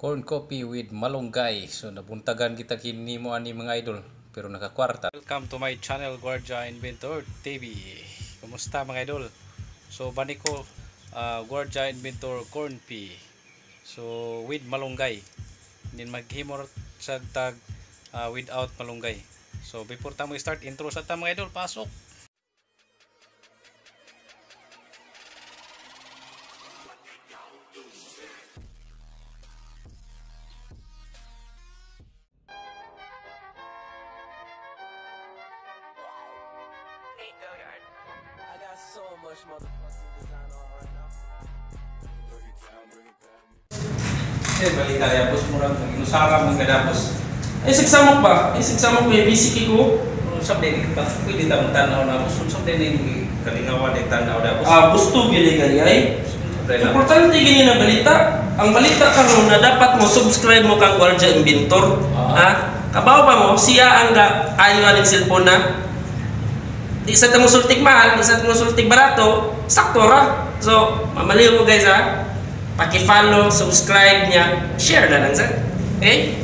corn coffee with malunggay. So nabuntagan kita kini mo ani mga idol pero nakakwarta. Welcome to my channel Guardia Inventor TV. Kumusta mga idol? So bani ko Guardia Inventor corn pea. So with malunggay. Din maghimor sa tag without malunggay. So before ta mo start intro sa ta mga idol, pasok. I got so much motherfucking design on right now. Balita ya bos murang inusara mong kadapos. Sigsamok ba? Sigsamok may bisiki ko. Usap din kita pwede ta tanaw na bos. Usap din kalingawan din tanaw na bos. Gusto gini gani ay. Importante gini na balita. Ang balita karon na dapat mo subscribe mo kang Guardia Inventor. Kabaw pa mo siya ang ayo aning cellphone na. Di sa tamo sultik mahal, di sa tamo sultik barato, sakto ra. So, mamaliw mo guys ha. Paki-follow, subscribe niya, share na lang sa. Okay?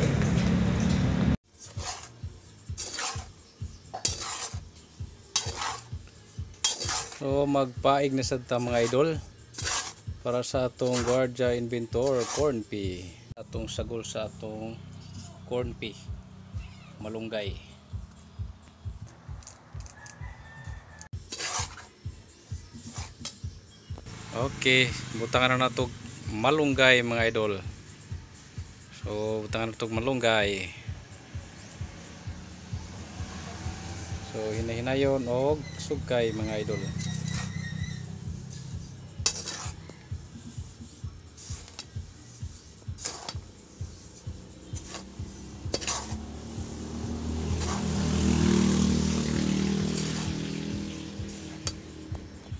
So magpaig na sad ta mga idol para sa atong Guardia Inventor corn pea. Atong sagol sa atong corn pea malunggay. Okay, butangan na nato malunggay mga idol. So butangan nato malunggay. So hinahinayon og sugkay mga idol.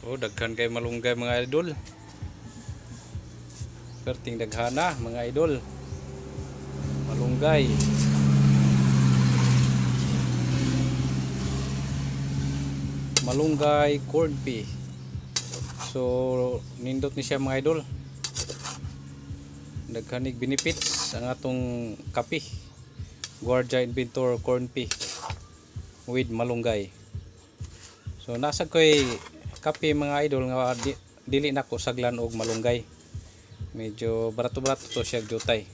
Oh, daghan kay malunggay mga idol. Perting daghana mga idol. Malunggay. Malunggay corn pea. So nindot ni siya mga idol. Daghanig benefits ang atong kape. Guardia Inventor corn pea with malunggay. So nasa koy kape mga idol nga dili na ko saglan og malunggay. Medyo barato-barato to siya jutay.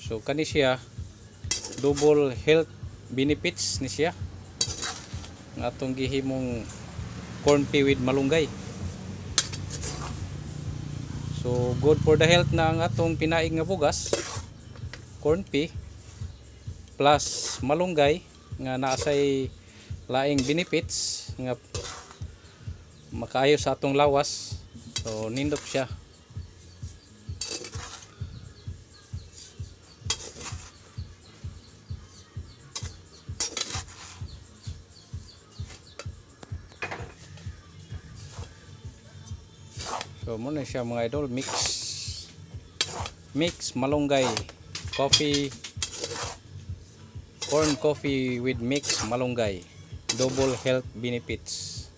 So kani siya double health benefits ni siya. Nga atong gihimong corn pea with malunggay. So good for the health na ang atong pinaig nga bugas. Corn pea plus malunggay nga naasay laing benefits nga makaayo sa atong lawas. So nindot siya. So muna siya mga idol, mix malunggay coffee, corn coffee with mix malunggay, double health benefits.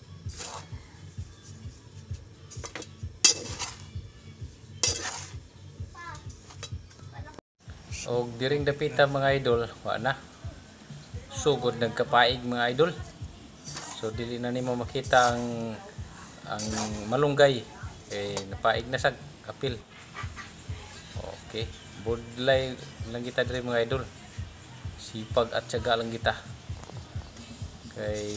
O diring dapita mga idol, wa na sugod nagkapaig mga idol. So dili na nimo makita ang malunggay kay napaig na sa kapil. Okay, budlay lang kita diri mga idol, sipag at tiyaga lang kita kay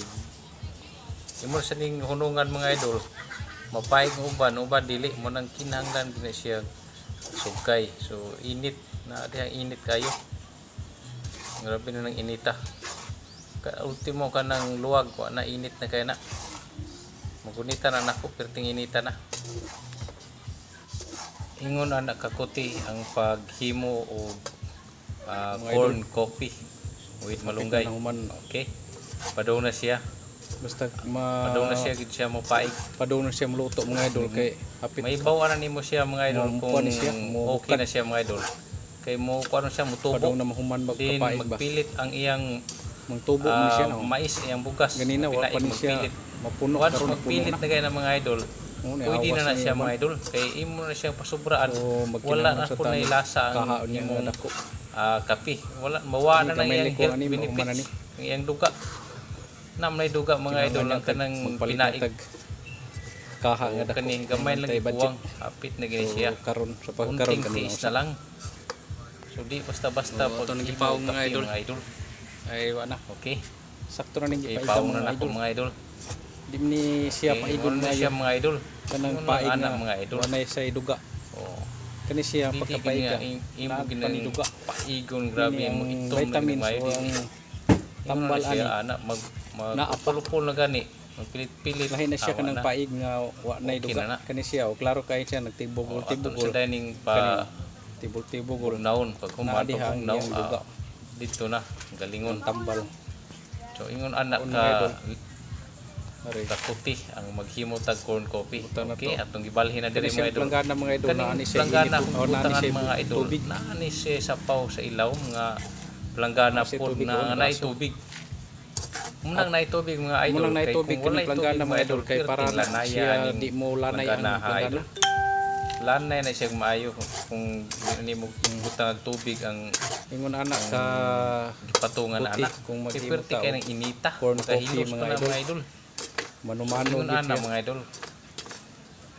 imor sa ning hunungan mga idol. Mapaig uban dili mo nang kinahanglan gina siya sugkay. So init na diha, init kayo, grabe na ng inita. Ultimo ka ng luwag wa na init na kaya na magunita na nako perting inita na. Ingon anak kakuti ang paghimo o corn coffee with malunggay. Okay, padaw na siya. Basta padaw na siya gid siya mo paig. Padaw na siya maluto mga idol kay hapit. May bawa na nimo siya mga idol kung okay na siya mga idol. Kay mo kuno siya mutubo. Padaw na mahuman magpapaig ba. Magpilit ang iyang mangtubo ni siya no. Mais iyang bugas. Ganina wa pa ni siya mapuno karon magpilit na kay na mga idol. pwede na siya mga idol. Kay imo na siyang pasubraan. Wala na ko na ilasa ang imong kape. Wala mawala na iyang health benefits. Iyang duga. Namay duga mga idol ang kanang pinaig. Kaha nga dako. Kaning gamay lang ibuwang hapit na gini siya. Karon sa pagkaron kanina na lang. So di basta-basta pag nagipawong mga idol. Ay wala na. Okay. Sakto na ning ipaw na nako mga idol. Di ni siya paigon na siya mga idol. Kanang paig na mga idol. Wala sa duga. Oh. Kani siya pagkapaiga. Imo ginaniduga. Paigon grabe mo itom vitamins na o ang tambal ani. Anak magpulupol na gani. Magpilit-pilit. Lahi na siya kanang paig nga wa nay duga. Kani siya o klaro kay siya nagtibugol sa dining pa tibol-tibol naon pag humato kung naon duga. Dito na galingon tambal. So ingon anak ka kakuti ang maghimo tag corn coffee. Okay, atong gibalhin na diri mga idol. Planggana mga idol na ani siya planggana mga idol. Na ani siya sapaw sa ilaw nga planggana pod na nay tubig. Munang nay tubig mga idol. Munang nay tubig kay planggana mga idol kay para siya di mo lanay ang planggana. Lanay na siya maayo kung ani mo butang tubig ang ingon anak ka gipatungan na anak kung magimot kay nang inita corn coffee mga idol. Manumano gid siya mga idol.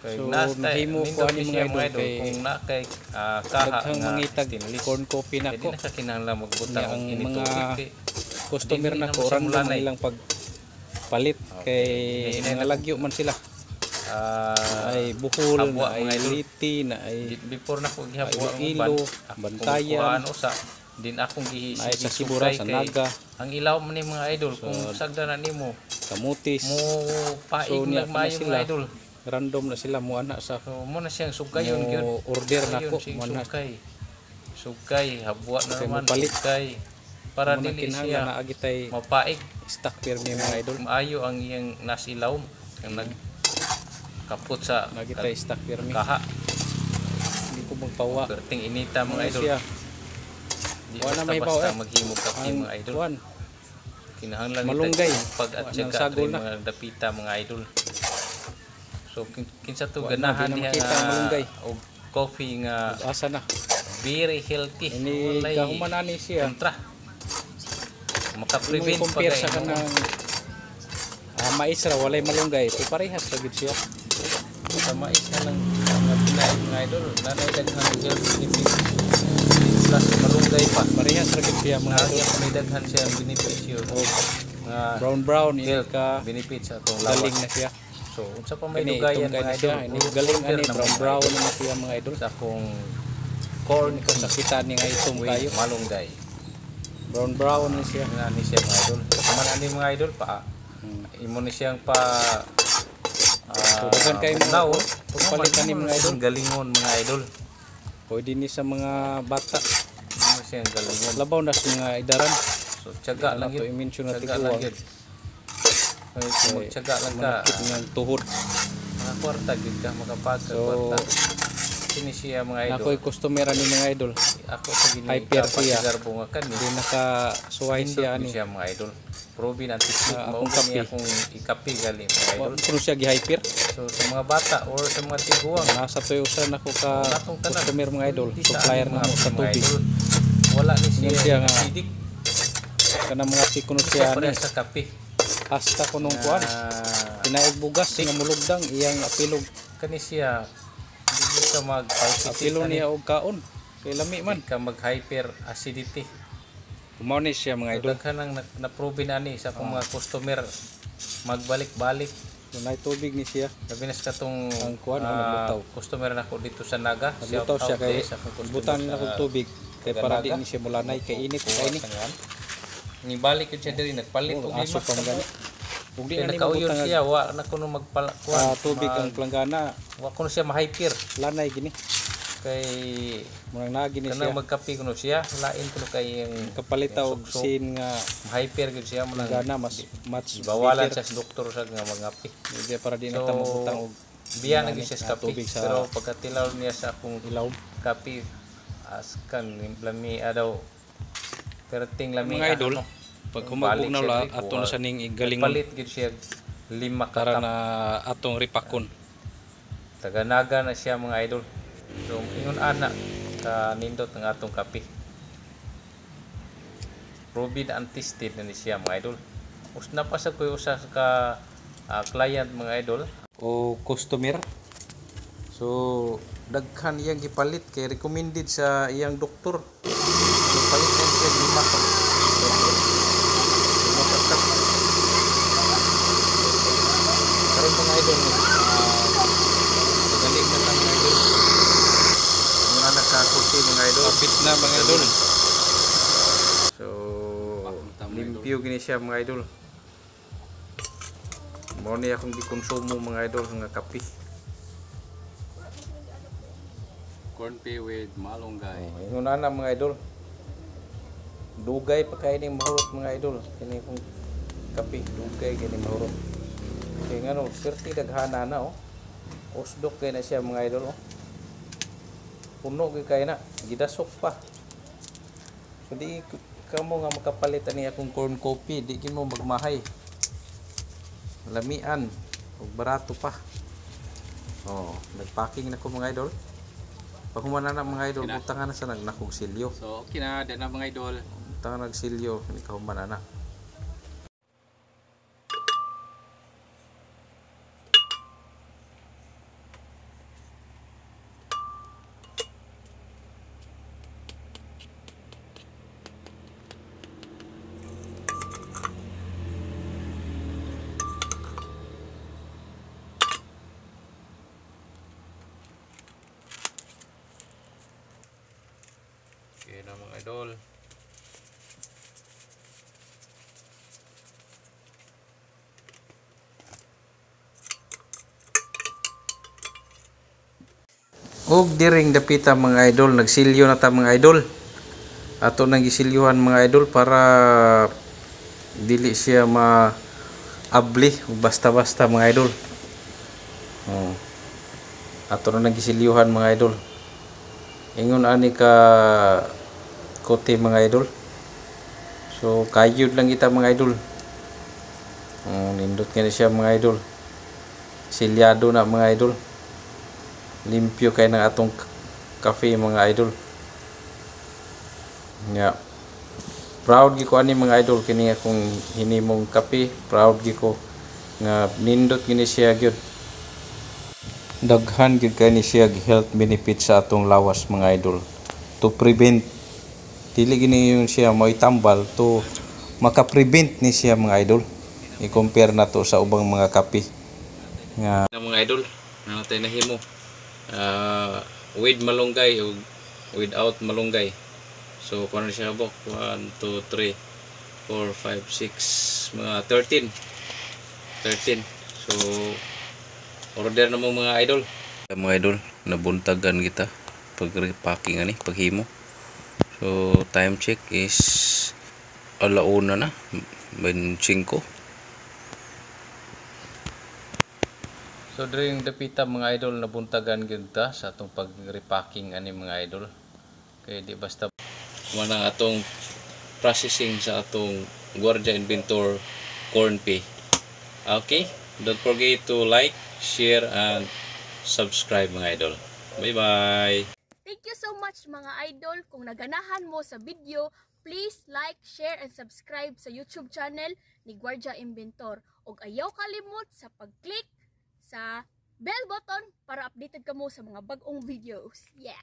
Kay so, nasta himo ko ani mga idol kung na kay kaha nga mangitag corn coffee nako. Di na sa kinahanglan magbutang ang init mga tubig. Customer na ko random ilang pagpalit kay nangalagyo man sila. Ay buhol na ay liti na ay before na ko gihabuan ilo bantayan usa din akong ay sa sibura sa naga ang ilaw man ni mga idol kung sagda na nimo kamutis mo paig na maayo mga idol random na sila mo ana sa so mo na siyang sugayon gyud order nako mo na sugay habwa na naman sugay para dili siya naagitay mapaig stock permi mga idol maayo ang iyang nasilaw ang nag kaput sa nagitay stock permi kaha hindi ko magpawa perting inita mga idol di wala may basta maghimo kape mga idol kinahanglan malunggay pag at saka mga dapita mga idol so kinsa to ganahan niya og coffee nga asa na very healthy ini kahumanani siya kontra maka-prevent compare sa kanang mais ra walay malunggay so parehas ra gid siya sa mais na lang mga idol nanay daghang health benefits plus malunggay pa parehas ra gid siya mga idol may daghan siya benepisyo brown health ka benefits atong lawas galing na siya so unsa pa may dugayan mga idol ini galing ani brown na siya mga idol sa akong corn kung nakita ni nga itom kayo malunggay brown na siya ani siya mga idol man ani mga idol pa imo ni siyang pa daghan kay mga pagpalitan ni mga idol galingon mga idol pwede ni sa mga bata imo siyang galingon labaw na sa mga idaran so tiyaga lang yun i-mention na tiguang tiyaga lang ka ng tuhod mga kwarta gid ka makapasa so kwarta kini siya mga idol ako'y customer ni mga idol ako sa gini hyper siya bunga kan hindi nakasuway siya ani siya mga idol proven anti-slip mo akong ikapi gali mga idol kuno siya gi-hyper so sa mga bata or sa mga tiguang nasa tuyo usan ako ka customer mga idol Di supplier na mo sa tubig wala ni siya nga acidic kana mga sikuno siya pare ani sa kape hasta kunong kuan pinaig bugas nga mulugdang iyang apilog kani siya dili ka apilo niya og kaon kay lami man ka mag hyper acidity Kumaw ni siya mga idol. Daghan nang na-prove na ni sa akong mga customer magbalik-balik. Dunay tubig ni siya. Labi na sa katong ang kuan naglutaw. Customer nako dito sa Naga. Naglutaw siya kay butan na kog tubig kay para di ni siya mulanay kay init kay ini. Ni balik siya diri nagpalit og aso pa magani. Ug di na ni nakauyon siya wa na kuno magkuan tubig ang planggana. Wa kuno siya ma-hyper. Lanay gini. Kay murang nagi ni siya. Kana magkape kuno siya, lain kuno kay ang kapalitaw sin nga hyper gid siya man gana mas much bawalan siya sa doktor sa nga mangapi. Di para di na ta mabutang og biya na gid siya sa kape pero pagkatilaw niya sa akong ilaw kape askan lami daw perting lami mga idol pag humabog na la aton sa ning galingon palit gid siya 5 para na atong ripakon Taganaga na siya mga idol. So ingon ana ka nindot ang atong kape. Proven and tested na ni siya mga idol. Usna pa sa kuy usa ka client mga idol o customer. So daghan iyang gipalit kay recommended sa iyang doktor. So palit na siya 5 ka. Karon mga idol galing na ta mga idol. Mga nagkakuti mga idol. Kapit na mga idol. So limpyo gini siya mga idol. Mao ni akong gikonsumo mga idol nga kape. Corn pea with malunggay. Ingon na mga idol. Dugay pa kay ning mahurot mga idol. Kini kong kape dugay kini mahurot. Kaya nga no, swerte daghana na oh. Usdok kay na siya mga idol oh. Puno kay na, gidasok pa. So di kamo nga makapalit ani akong corn coffee, di gid mo magmahay. Lamian ug barato pa. Oh, nagpacking na ko mga idol. Pag humana na mga idol, butangan na sa nagnakog silyo. So okay na, dyan na mga idol. Butangan nagsilyo, hindi ka humana na. Okay na mga idol. Og diring dapita mga idol, nagsilyo na ta mga idol. Ato nang gisilyuhan mga idol para dili siya abli basta-basta mga idol. Oh. Ato nang gisilyuhan mga idol. Ingon ani ka kote mga idol. So kayod lang kita mga idol. Nindot nga siya mga idol. Silyado na mga idol. Limpyo kay ng atong cafe mga idol. Nya. Proud gi ko ani mga idol kini akong hinimong kape. Proud gi ko nga nindot gini siya gyud. Daghan gyud kay ni siya health benefits sa atong lawas mga idol. To prevent dili gini yung siya mo itambal to maka-prevent ni siya mga idol. I-compare na to sa ubang mga kape nga mga idol na natin nahimo with malunggay o without malunggay. So paano siya bok 1 2 3 4 5 6 mga 13. So order na mo mga idol. Mga idol, nabuntagan kita pag repacking ani, paghimo. So time check is 1:00 na, 25. So during dapita mga idol, nabuntagan gyud ta sa atong pag-repacking ani mga idol. Kay di basta manang atong processing sa atong Guardia Inventor corn pea. Okay, don't forget to like, share and subscribe mga idol. Bye bye. Thank you so much mga idol. Kung naganahan mo sa video, please like, share and subscribe sa YouTube channel ni Guardia Inventor. Ug ayaw kalimot sa pag-click sa bell button para updated ka mo sa mga bagong videos. Yeah!